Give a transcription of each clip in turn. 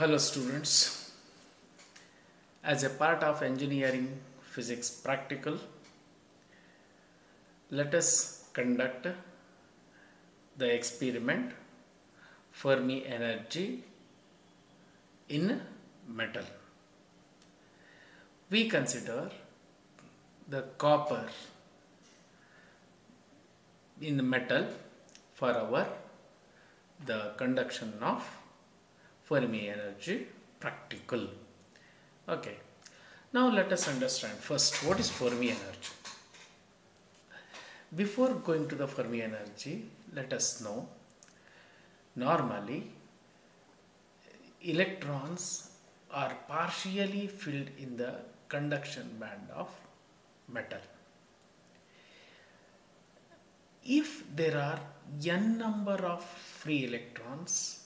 Hello students, as a part of engineering physics practical, let us conduct the experiment Fermi energy in metal. We consider the copper in the metal for the conduction of Fermi energy practical. Okay, now let us understand first what is Fermi energy. Before going to the Fermi energy, let us know normally electrons are partially filled in the conduction band of metal. If there are n number of free electrons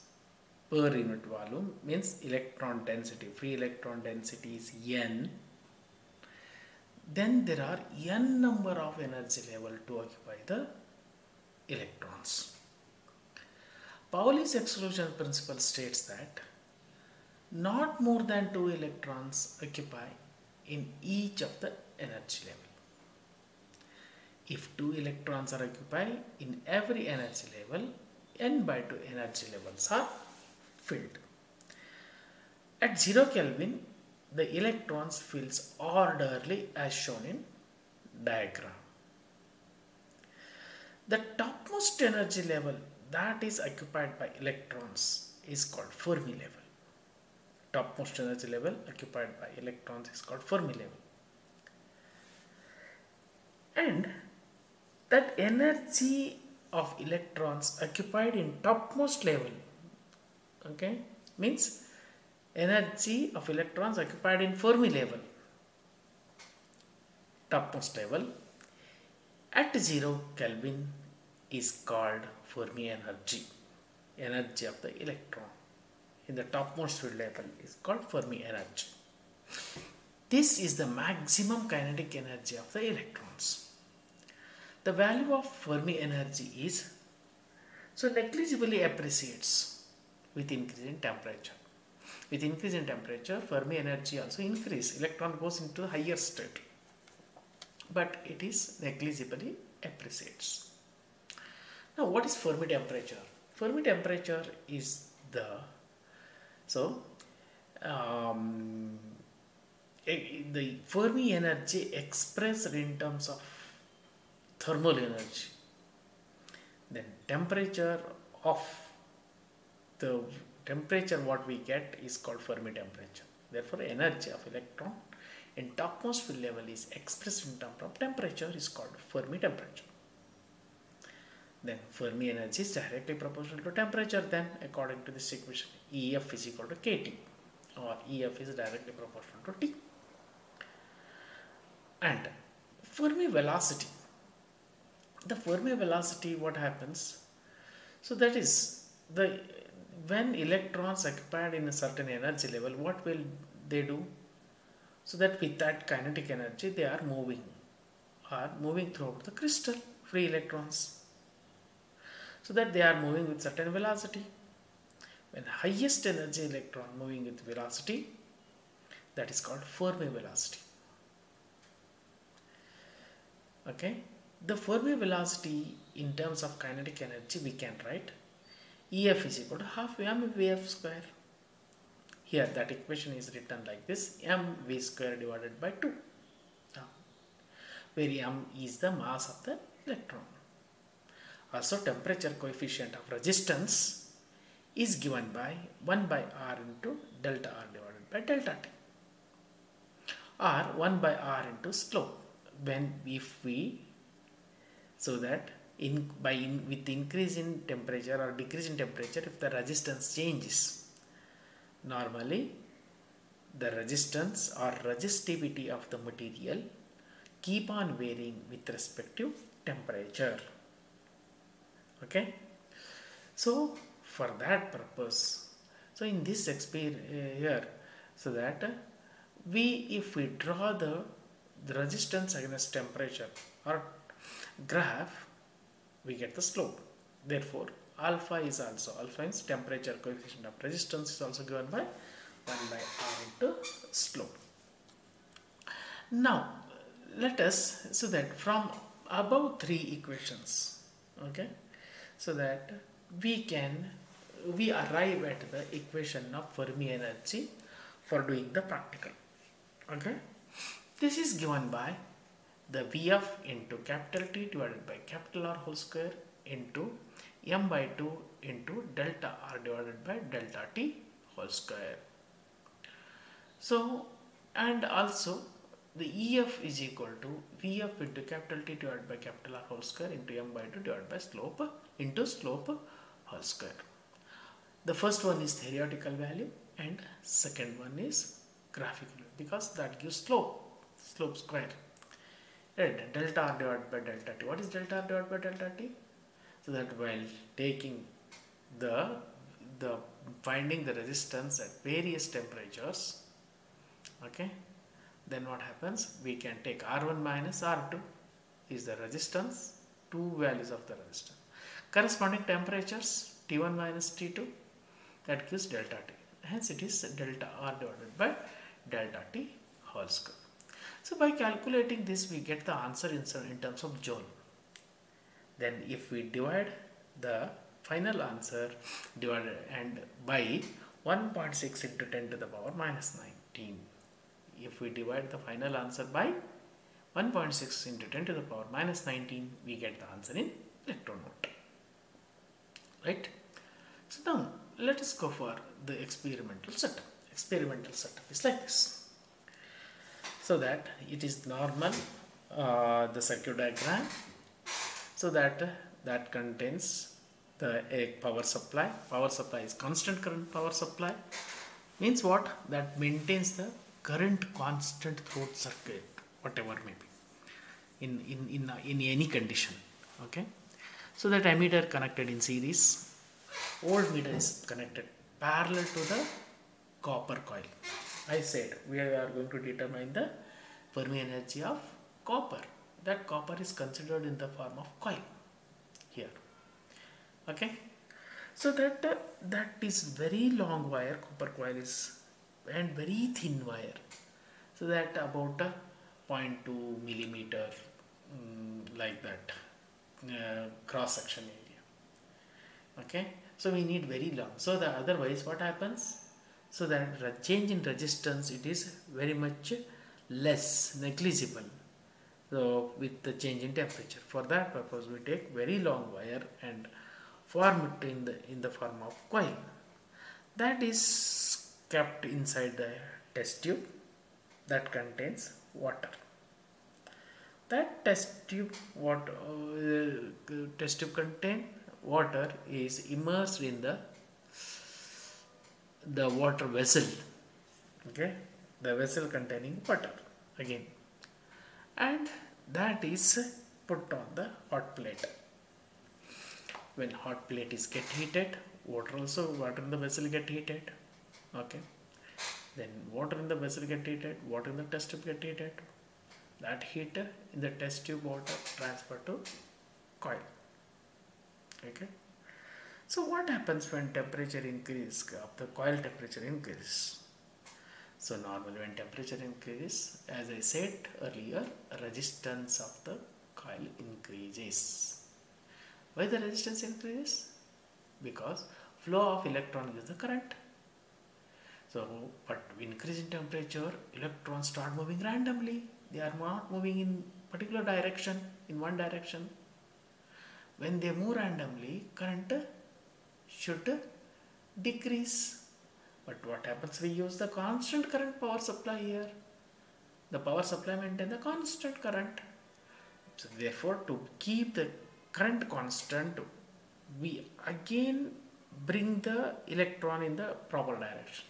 per unit volume, means electron density, free electron density is n, then there are n number of energy level to occupy the electrons. Pauli's exclusion principle states that not more than 2 electrons occupy in each of the energy level. If 2 electrons are occupied in every energy level, n by 2 energy levels are filled. At 0 Kelvin, the electrons feels orderly as shown in diagram. The topmost energy level that is occupied by electrons is called Fermi level. Topmost energy level occupied by electrons is called Fermi level. And that energy of electrons occupied in topmost level, okay, means energy of electrons occupied in Fermi level, topmost level, at 0 Kelvin is called Fermi energy. Energy of the electron in the topmost level is called Fermi energy. This is the maximum kinetic energy of the electrons. The value of Fermi energy is so negligibly appreciates with increase in temperature. With increase in temperature, Fermi energy also increase. Electron goes into the higher state, but it is negligibly appreciates. Now, what is Fermi temperature? Fermi temperature is the the Fermi energy expressed in terms of thermal energy. Then temperature of the temperature what we get is called Fermi temperature. Therefore, energy of electron in topmost level is expressed in terms of temperature is called Fermi temperature. Then Fermi energy is directly proportional to temperature. Then according to this equation, EF is equal to KT, or EF is directly proportional to T. And Fermi velocity. The Fermi velocity, what happens? So that is when electrons occupied in a certain energy level, what will they do? So that with that kinetic energy, they are moving throughout the crystal, free electrons. So that they are moving with certain velocity. When highest energy electron moving with velocity, that is called Fermi velocity. Okay. The Fermi velocity in terms of kinetic energy we can write EF is equal to half mv square. Here that equation is written like this, mv square divided by 2, where m is the mass of the electron. Also temperature coefficient of resistance is given by 1 by R into delta R divided by delta T, or 1 by R into slope. So that with increase in temperature or decrease in temperature, if the resistance changes, normally the resistance or resistivity of the material keep on varying with respect to temperature. Okay. So for that purpose, so in this here, so that if we draw the resistance against temperature or graph, we get the slope. Therefore, alpha is also, alpha means temperature coefficient of resistance is also given by 1 by R into slope. Now let us, so that from above three equations, okay, so that we arrive at the equation of Fermi energy for doing the practical. Okay, this is given by the Vf into capital T divided by capital R whole square into m by 2 into delta R divided by delta T whole square. So, and also the EF is equal to Vf into capital T divided by capital R whole square into m by 2 divided by slope into slope whole square. The first one is theoretical value and second one is graphical, because that gives slope square. Right, delta R divided by delta T. What is delta R divided by delta T? So that while taking the finding the resistance at various temperatures, okay, then what happens? We can take R1 minus R2 is the resistance, two values of the resistance. Corresponding temperatures T1 minus T2, that gives delta T. Hence it is delta R divided by delta T whole square. So by calculating this, we get the answer in terms of joule. Then if we divide the final answer divided and by 1.6 into 10 to the power minus 19. If we divide the final answer by 1.6 into 10 to the power minus 19, we get the answer in electron volt. Right? So now let us go for the experimental setup. Experimental setup is like this. So that it is normal, the circuit diagram, so that contains a power supply. Power supply is constant current power supply. Means what? That maintains the current constant throughout circuit, whatever may be, in any condition. Okay. So that ammeter connected in series, voltmeter is connected parallel to the copper coil. I said we are going to determine the Fermi energy of copper. That copper is considered in the form of coil here. Okay. So that is very long wire, copper coil is, and very thin wire. So that about 0.2 millimeter, like that, cross section area. Okay. So we need very long. So the otherwise what happens? So that change in resistance, it is very much less, negligible. So with the change in temperature. For that purpose, we take very long wire and form it in the form of coil. That is kept inside the test tube that contains water. That test tube contain water is immersed in the water vessel. Okay, the vessel containing water again, and that is put on the hot plate. When hot plate is get heated, water in the vessel get heated. Okay, then water in the vessel get heated, water in the test tube get heated. That heat in the test tube water transfer to coil. Okay. So what happens when temperature increases? The coil temperature increases. So normally when temperature increases, as I said earlier, resistance of the coil increases. Why the resistance increases? Because flow of electron is the current. So, but increase in temperature, electrons start moving randomly. They are not moving in particular direction, in one direction. When they move randomly, current should decrease. But what happens? We use the constant current power supply here. The power supply maintains the constant current. So therefore, to keep the current constant, we again bring the electron in the proper direction.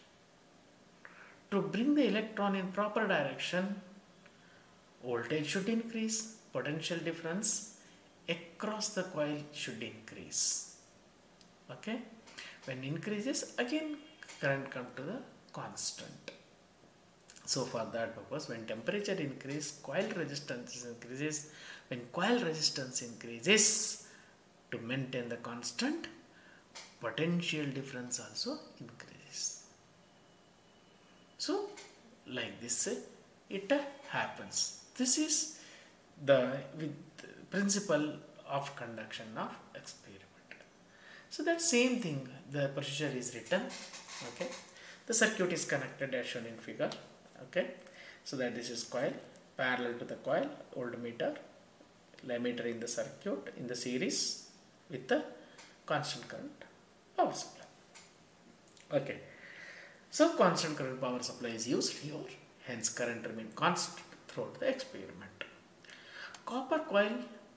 To bring the electron in proper direction, voltage should increase, potential difference across the coil should increase. Okay, when increases, again current come to the constant. So for that purpose, when temperature increases, coil resistance increases. When coil resistance increases, to maintain the constant, potential difference also increases. So like this it happens. This is the principle of conduction of experiment. So that same thing, the procedure is written. Okay, the circuit is connected as shown in figure. Okay, so that this is coil, parallel to the coil, voltmeter, ammeter in the circuit in the series with the constant current power supply. Okay, so constant current power supply is used here, hence current remain constant throughout the experiment. Copper coil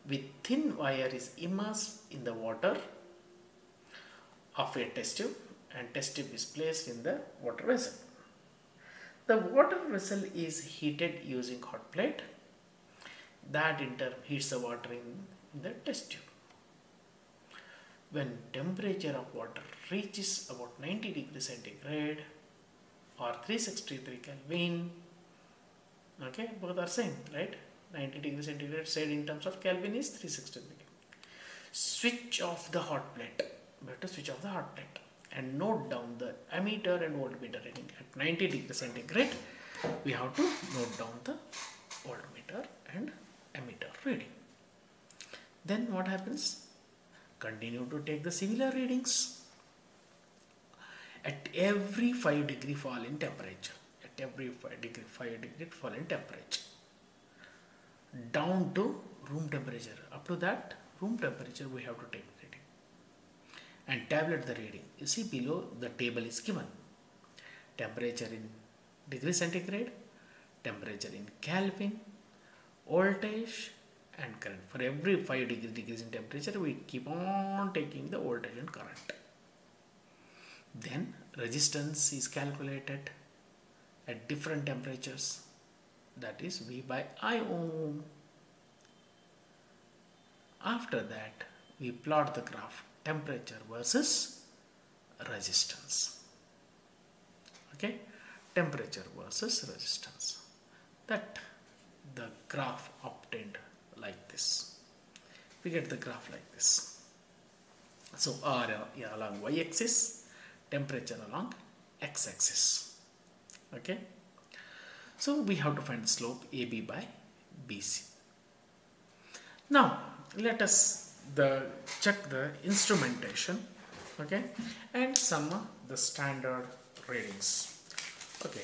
with thin wire is immersed in the water of a test tube, and test tube is placed in the water vessel. The water vessel is heated using hot plate that in turn heats the water in the test tube. When temperature of water reaches about 90 degrees centigrade or 363 Kelvin, okay, both are same, right? 90 degrees centigrade said in terms of Kelvin is 363. Switch off the hot plate. We have to switch off the hot plate and note down the ammeter and voltmeter reading. At 90 degrees centigrade, we have to note down the voltmeter and ammeter reading. Then what happens? Continue to take the similar readings at every 5 degree fall in temperature. At every 5 degree fall in temperature, down to room temperature. Up to that room temperature we have to take reading and tabulate the reading. You see below the table is given temperature in degree centigrade, temperature in Kelvin, voltage and current. For every 5 degrees in temperature we keep on taking the voltage and current. Then resistance is calculated at different temperatures, that is V by I ohm. After that we plot the graph temperature versus resistance. Okay, temperature versus resistance. That the graph obtained like this. We get the graph like this. So R along y-axis, temperature along x-axis. Okay. So we have to find slope AB by BC. Now let us check the instrumentation, okay, and sum the standard readings. Okay,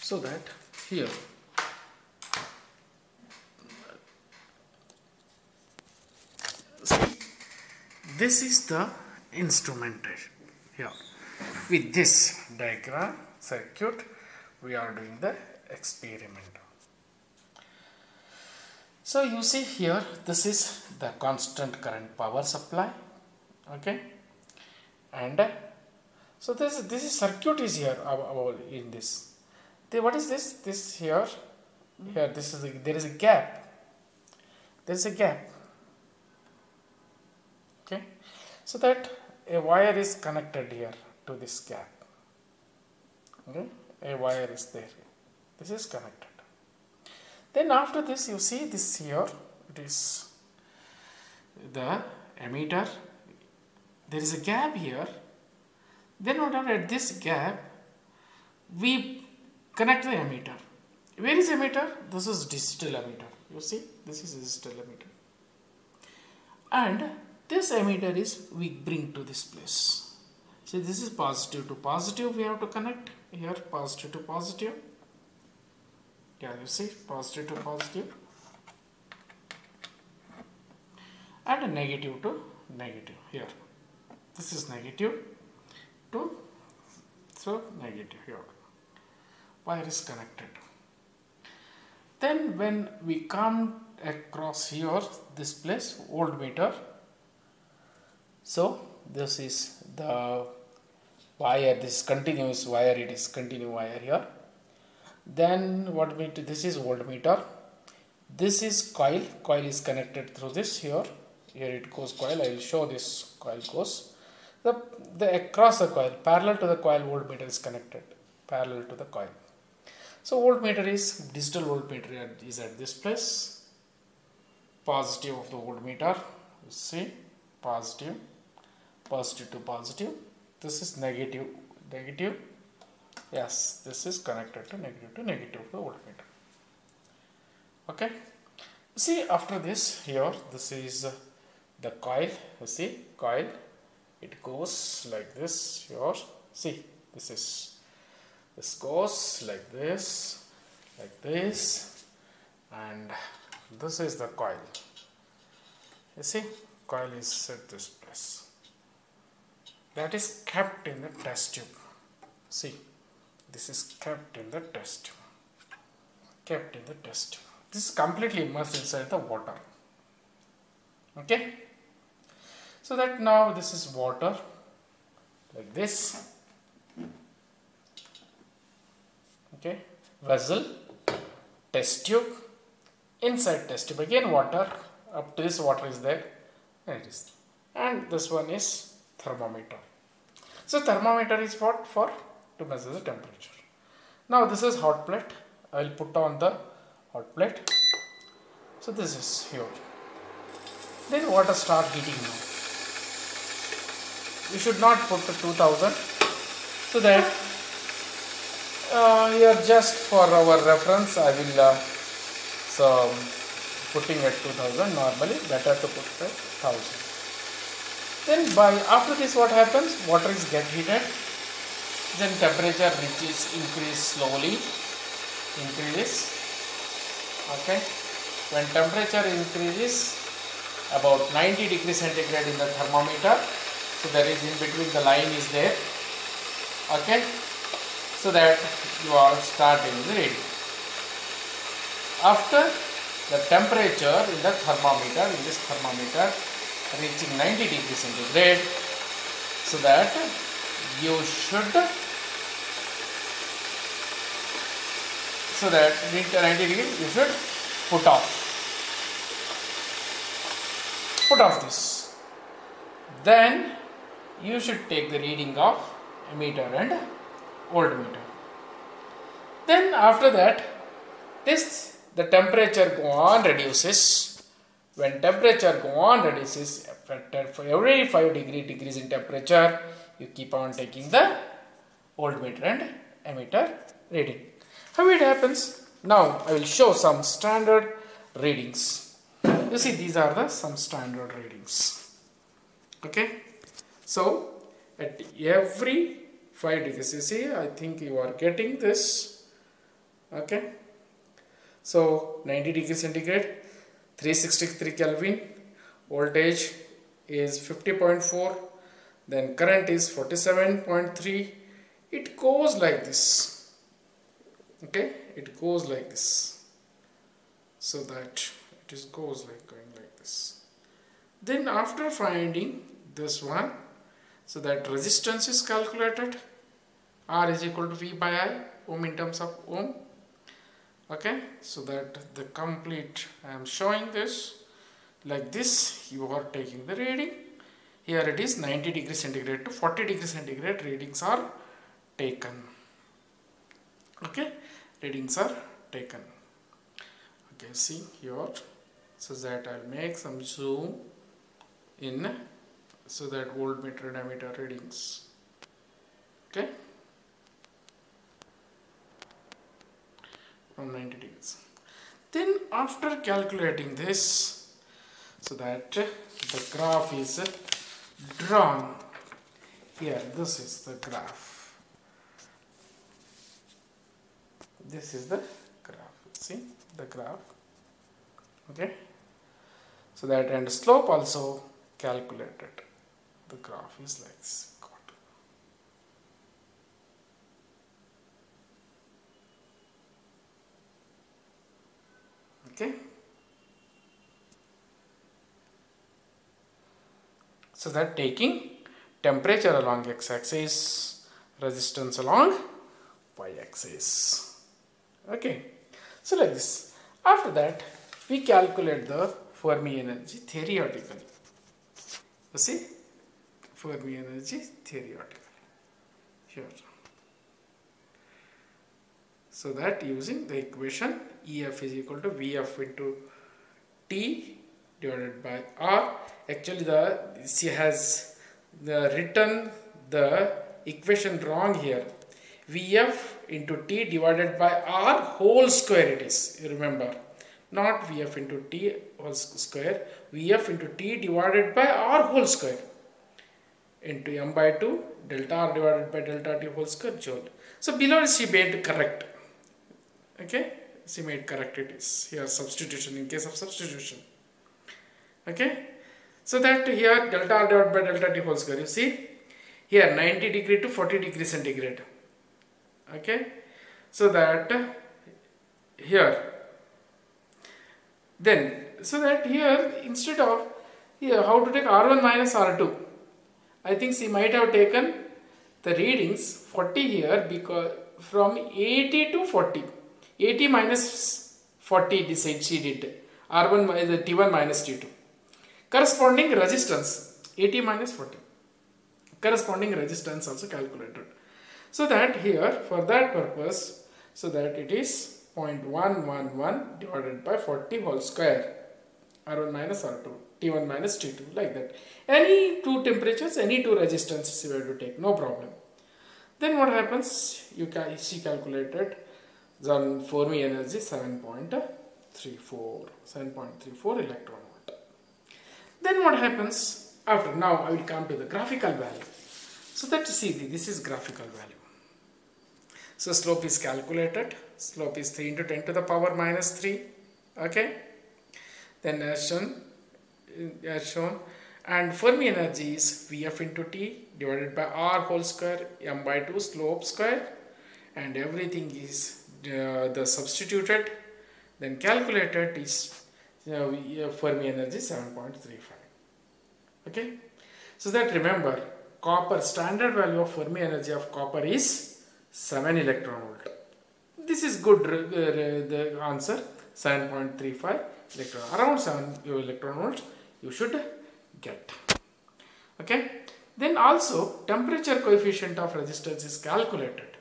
so that here see, this is the instrumentation. Here with this diagram circuit we are doing the experiment. So you see here, this is the constant current power supply, okay, and so this is circuit is here in this. What is this? This here this is there is a gap. There is a gap. Okay, so that a wire is connected here to this gap. Okay, a wire is there. This is connected. Then after this you see this here, it is the ammeter. There is a gap here. Then at this gap we connect the ammeter. Where is ammeter? This is digital ammeter. You see, this is digital ammeter. And this ammeter is we bring to this place. So this is positive to positive we have to connect here, positive to positive. Yeah, you see, positive to positive and a negative to negative here. This is negative to, so negative here. Wire is connected. Then when we come across here, this place, voltmeter. So this is the wire, this continuous wire, it is continuous wire here. Then what we do, this is voltmeter, this is coil is connected through this here it goes coil. I will show this coil goes the across the coil, parallel to the coil, voltmeter is connected parallel to the coil. So voltmeter is digital voltmeter is at this place, positive of the voltmeter, you see, positive positive to positive. This is negative, negative. Yes, this is connected to negative the voltmeter. Okay. See, after this here, this is the coil. You see, coil. It goes like this here. See, this goes like this, and this is the coil. You see, coil is at this place. That is kept in the test tube. See, this is kept in the test tube. This is completely immersed inside the water. Okay. So that now this is water like this. Okay. Vessel, test tube, inside test tube again water. Up to this water is there. And it is. And this one is thermometer. So thermometer is what? For to measure the temperature. Now this is hot plate. I will put on the hot plate. So this is here. Then water start heating now. You should not put to 2000. So that here just for our reference I will putting at 2000. Normally better to put at 1000. Then after this what happens? Water is get heated. Then temperature increase slowly. Okay. When temperature increases about 90 degrees centigrade in the thermometer, so there is in between the line is there. Okay. So that you are starting the reading. After the temperature in the thermometer, reaching 90 degrees centigrade, so that you should, reach 90 degrees, you should put off this. Then you should take the reading of ammeter and voltmeter. Then after that, the temperature go on reduces. When temperature go on reduces, for every 5 degrees in temperature, you keep on taking the voltmeter and ammeter reading. How it happens? Now I will show some standard readings. You see, these are some standard readings. Okay. So at every 5 degrees, you see, I think you are getting this. Okay. So 90 degrees centigrade, 363 Kelvin, voltage is 50.4, then current is 47.3. It goes like this. Okay, it goes like this. So that it goes like going like this. Then after finding this one, so that resistance is calculated. R is equal to V by I, ohm in terms of ohm. Okay, so that the complete, I am showing this like this. You are taking the reading. Here it is 90 degrees centigrade to 40 degrees centigrade readings are taken. Okay, readings are taken. Okay, see here. So that I'll make some zoom in, so that voltmeter and ammeter readings. Okay, from 90 degrees. Then after calculating this, so that the graph is drawn here. This is the graph. This is the graph. See the graph. Okay. So that, and slope also calculated. The graph is like this. Okay. So that taking temperature along x-axis, resistance along y-axis. Okay. So like this. After that, we calculate the Fermi energy theoretically. You see, Fermi energy theoretically here. So that using the equation EF is equal to VF into T divided by R. Actually, she has written the equation wrong here. Vf into T divided by R whole square it is, remember, not Vf into T whole square, Vf into T divided by R whole square into m by 2 delta R divided by delta T whole square joule. So below she made correct, okay, she made correct, it is here substitution in case of substitution, okay. So that here delta R divided by delta T whole square, you see here 90 degree to 40 degree centigrade, okay. So that here then, so that here instead of here how to take R1 minus R2, I think she might have taken the readings 40 here because from 80 to 40, 80 minus 40 decide she did, R1 is the T1 minus T2. Corresponding resistance 80 minus 40, corresponding resistance also calculated. So that here for that purpose, so that it is 0.111 divided by 40 whole square, R1 minus R2, T1 minus T2, like that. Any two temperatures, any two resistances you have to take, no problem. Then what happens, she calculated the Fermi energy 7.34 electron volt. Then what happens after, now I will come to the graphical value. So that see, this is graphical value. So slope is calculated, slope is 3 into 10 to the power minus 3, okay. Then as shown, and Fermi energy is Vf into T divided by R whole square, m by 2 slope square, and everything is the substituted, then calculated is Fermi energy 7.35, okay. So that remember, copper standard value of Fermi energy of copper is 7 electron volt. This is good, the answer 7.35 electron, around 7 electron volts you should get, okay. Then also temperature coefficient of resistance is calculated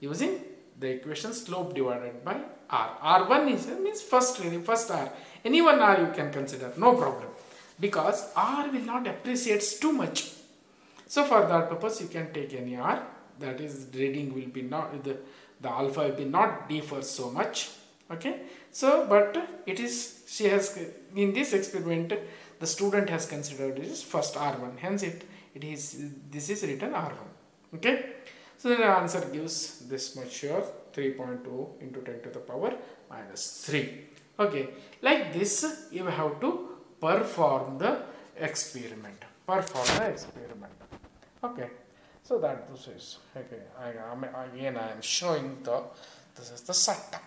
using the equation slope divided by R. R1 is means first R, any one R you can consider, no problem, because R will not appreciate too much. So for that purpose you can take any R, that is reading will be not, the alpha will be not differ so much, okay. So but it is, she has, in this experiment the student has considered it is first R1, hence this is written R1, okay. So the answer gives this much here, 3.2 into 10 to the power minus 3, okay. Like this you have to perform the experiment, okay. So that this is, okay, again I am showing this is the setup,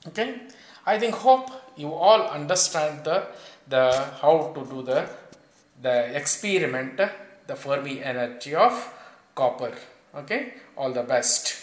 okay. I think hope you all understand the how to do the experiment, the Fermi energy of copper, okay. All the best.